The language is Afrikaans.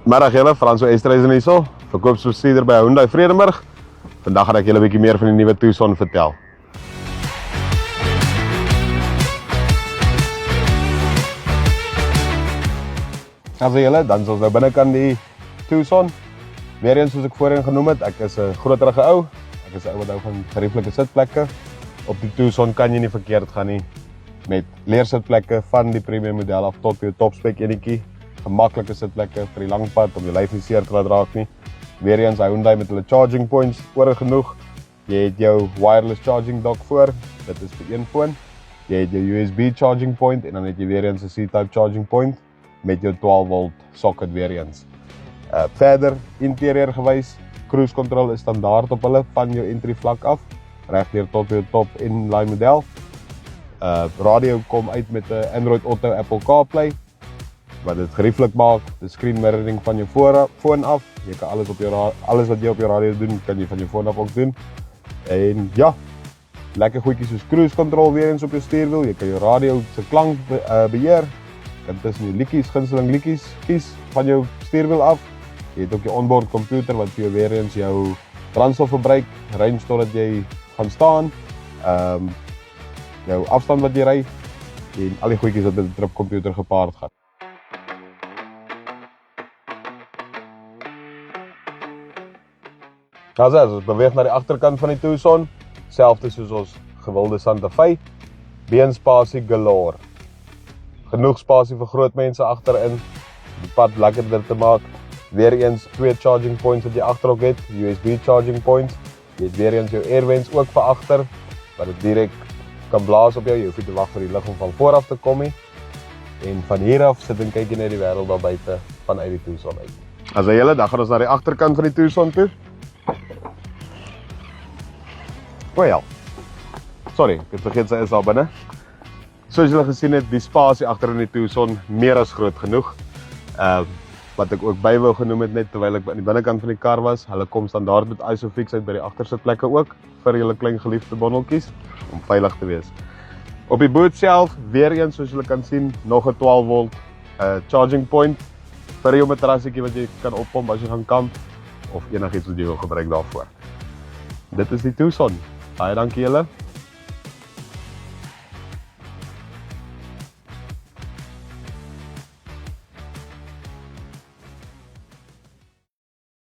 Goedemiddag julle, Frans Oosthuizen hierso, verkoopsbestuurder by Hyundai Vredenburg. Vandag gaan ek julle 'n bietjie meer van die nuwe Tucson vertel. Also julle, dan is ons nou binnekant die Tucson. Weer eens soos ek voorheen genoem het, ek is 'n groterige ou. Ek is 'n ou wat hou van gerieflike sitplekke. Op die Tucson kan jy nie verkeerd gaan nie. Met leersitplekke van die premium model af tot jou topspec enetjie. Gemaklike sitplekke vir die lang pad om jou lyf nie seer te laat raak nie. Weer eens Hyundai met hulle charging points oor genoeg. Jy het jou wireless charging dock voor. Dit is vir een foon. Jy het jou USB charging point en dan het jy weer eens 'n C-type charging point met jou 12 volt socket weer eens. Verder interieur gewys, cruise control is standaard op hulle van jou entry vlak af regdeur tot jou top inline model. Radio kom uit met 'n Android Auto Apple CarPlay wat dit gerieflik maak, die screen mirroring van jou foon af. Jy kan alles wat jy op jou radio doen, kan jy van jou foon af ook doen. En ja, lekker goedjies soos cruise control weer eens op jou stuurwiel. Jy kan jou radio se klank beheer. Jy kan tussen jou liedjies, gunsteling liedjies kies van jou stuurwiel af. Jy het ook jou onboard computer wat vir jou weer eens jou brandstofverbruik range totdat jy gaan staan. Jou afstand wat jy ry en al die goedjies wat met 'n tripcomputer gepaard gaan. Nou as ons beweeg na die agterkant van die Tucson, selfde soos ons gewilde Santa Fe, beenspasie galore. Genoeg spasie vir groot mense agterin, die pad lekkerder te maak. Weer eens 2 charging points wat jy agterop het, USB charging points. Jy het weer eens jou air vents ook vir agter, wat dit direk kan blaas op jou. Jy hoef nie te wag vir die lug om van voor af te kom nie. En van hier af sit en kyk jy net die wêreld daar buite vanuit die Tucson uit. As jy julle, dan gaan ons na die agterkant van die Tucson toe. Ja. Sorry, ek het vergeet sy is daar binne. Soos julle gesien het, die spasie agter in die Tucson meer as groot genoeg. Wat ek ook by wou genoem het net terwyl ek aan die binnekant van die kar was, hulle kom standaard met ISOFIX uit by die agtersitplekke ook vir julle klein geliefde bondeltjies om veilig te wees. Op die boot self, weer eens soos julle kan sien, nog 'n 12 volt charging point vir jou matrassietjie wat jy kan oppomp as jy gaan kamp of enigiets wat jy wil gebruik daarvoor. Dit is die Tucson. Baie dankie julle.